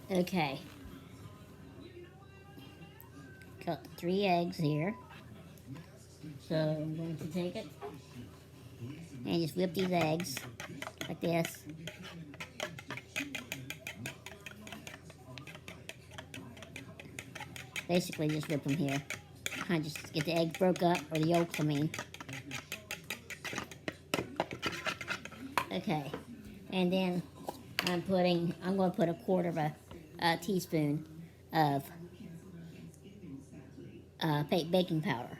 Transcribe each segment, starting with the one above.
Okay, got 3 eggs here. So I'm going to take it and just whip these eggs like this. Basically just whip them here. Kind of just get the eggs broke up, or the yolks I mean. Okay, and then I'm going to put a quarter of a teaspoon of baking powder.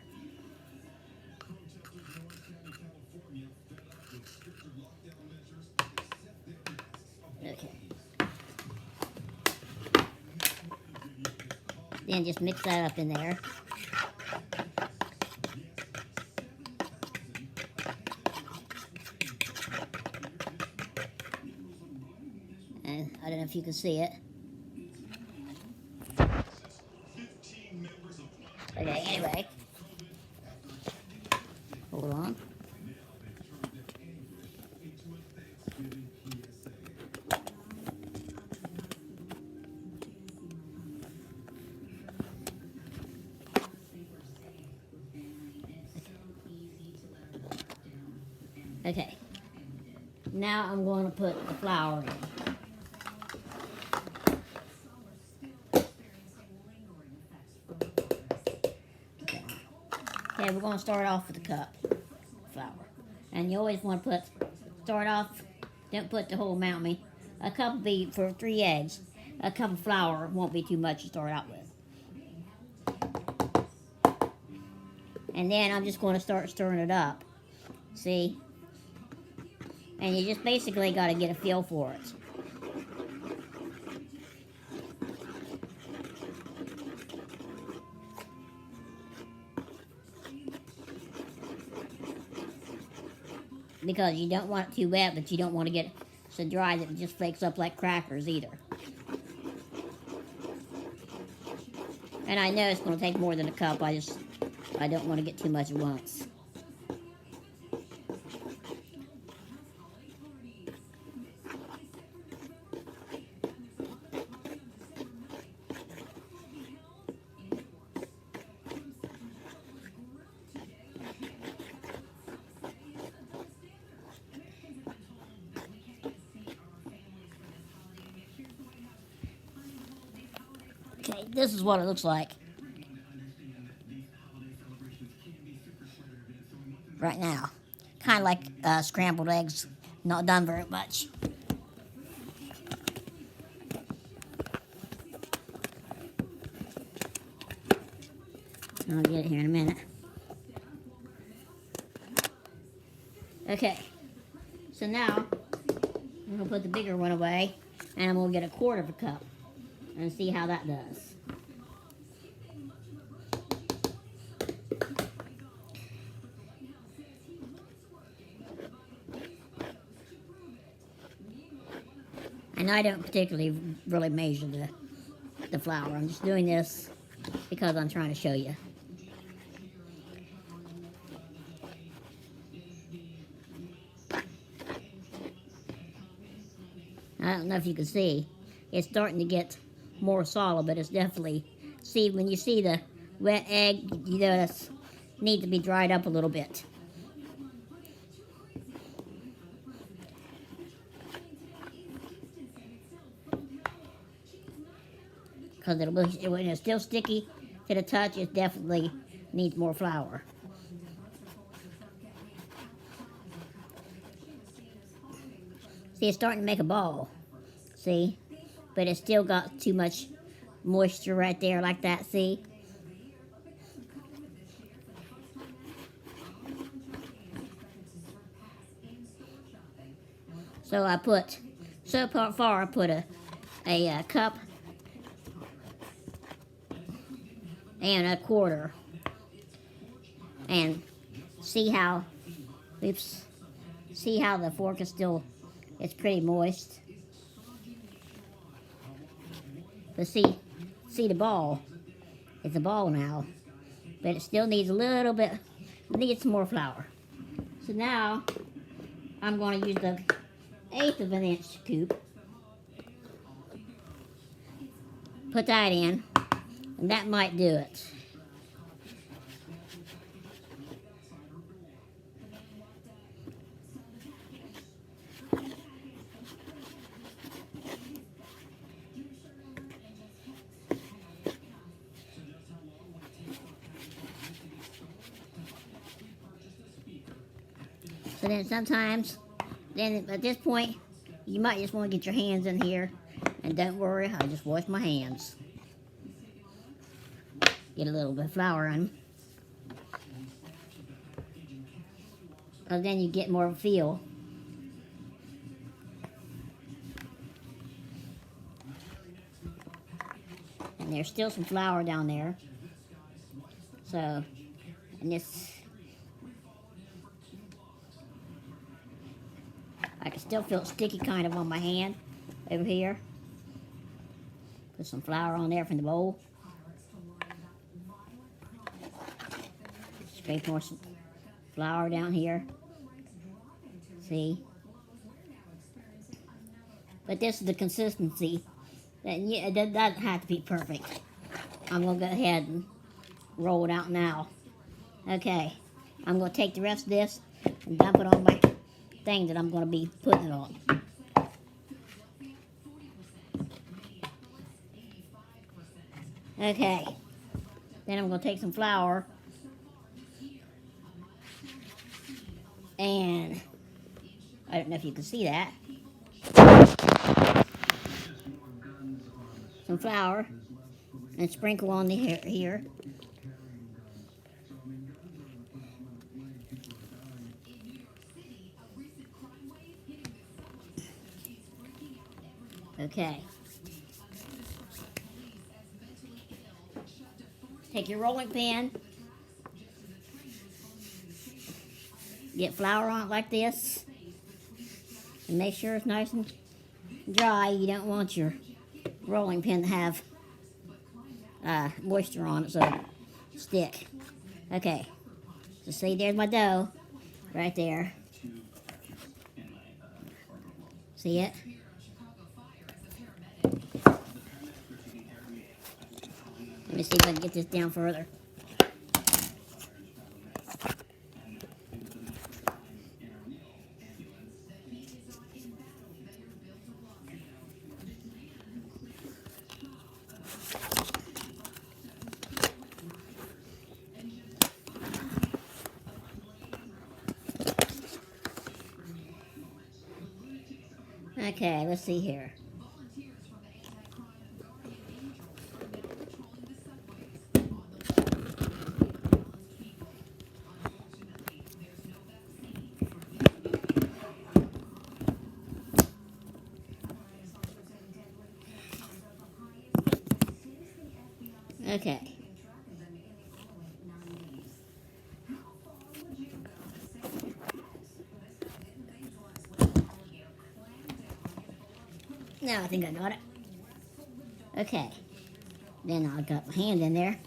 Okay. Then just mix that up in there. And I don't know if you can see it. Okay, anyway. Hold on. Okay. Now I'm going to put the flour in. Okay, we're going to start off with a cup of flour. And you always want to start off, don't put the whole amount. A cup will be for 3 eggs. A cup of flour won't be too much to start out with. And then I'm just going to start stirring it up. See? And you just basically got to get a feel for it. Because you don't want it too wet, but you don't want to get it so dry that it just flakes up like crackers either. And I know it's going to take more than a cup. I don't want to get too much at once. Okay, this is what it looks like right now. Kind of like scrambled eggs, not done very much. I'll get it here in a minute. Okay, so now I'm going to put the bigger one away, and I'm going to get a quarter of a cup and see how that does. And I don't particularly really measure the flour. I'm just doing this because I'm trying to show you. I don't know if you can see. It's starting to get more solid, but it's definitely... See, when you see the wet egg, you know it needs to be dried up a little bit. Because when it's still sticky to the touch, it definitely needs more flour. See, it's starting to make a ball. See? But it's still got too much moisture right there like that, see? So I put, so far I put a cup and a quarter. And see how, oops, see how the fork is still, it's pretty moist. But see the ball. It's a ball now. But it still needs a little bit, needs some more flour. So now, I'm going to use the 1/8 of an inch scoop. put that in, and that might do it. So then sometimes, then at this point, you might just want to get your hands in here. And don't worry, I just wash my hands. Get a little bit of flour on them. And then you get more of a feel. And there's still some flour down there. So, and this, I can still feel it sticky kind of on my hand over here. Put some flour on there from the bowl. Scrape more flour down here. See? But this is the consistency. It doesn't have to be perfect. I'm going to go ahead and roll it out now. Okay. I'm going to take the rest of this and dump it on my thing that I'm going to be putting it on. Okay. Then I'm going to take some flour and I don't know if you can see that. Some flour and sprinkle on the here. Okay. Take your rolling pin. Get flour on it like this. And make sure it's nice and dry. You don't want your rolling pin to have moisture on it so it'll stick. Okay. So see, there's my dough right there. See it? Let me see if I can get this down further. Okay, let's see here. Okay. Now I think I got it. Okay. Then I'll got my hand in there.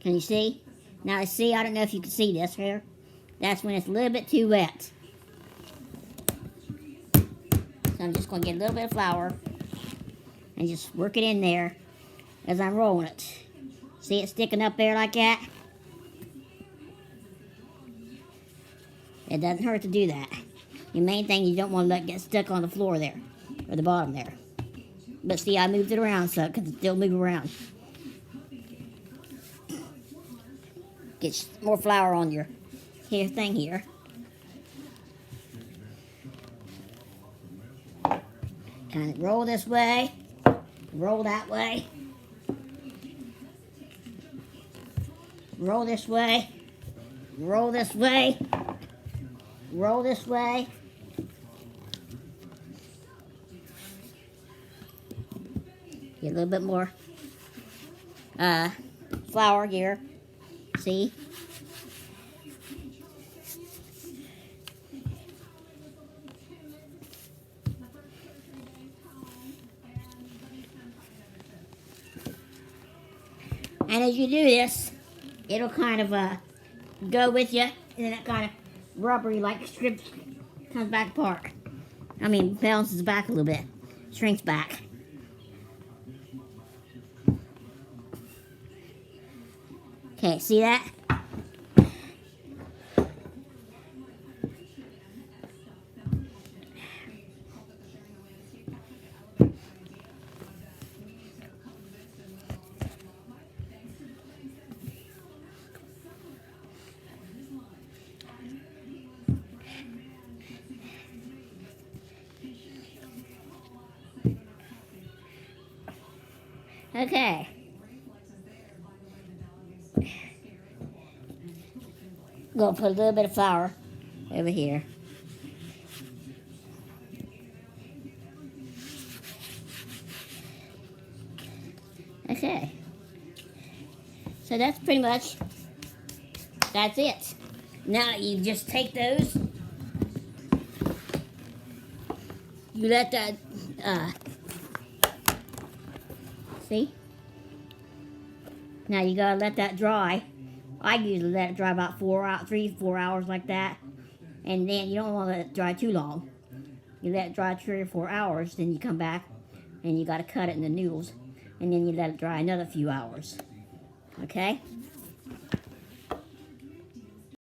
Can you see? Now see, I don't know if you can see this here. That's when it's a little bit too wet. So I'm just going to get a little bit of flour and just work it in there as I'm rolling it. See it sticking up there like that? It doesn't hurt to do that. The main thing, you don't want to let it get stuck on the floor there, or the bottom there. But see, I moved it around so it can still move around. Get more flour on your thing here. Kind of roll this way, roll that way, roll this way, roll this way, roll this way. Get a little bit more flour here. See? And as you do this, it'll kind of go with you, and then it kind of rubbery like strips comes back apart. I mean, bounces back a little bit, shrinks back. Okay, see that? Okay. Gonna put a little bit of flour over here. Okay. So that's pretty much, that's it. Now you just take those, you let that, see? Now you gotta let that dry. I usually let it dry about 3-4 hours like that. And then you don't want to let it dry too long. You let it dry 3 or 4 hours, then you come back and you gotta cut it in the noodles. And then you let it dry another few hours. Okay?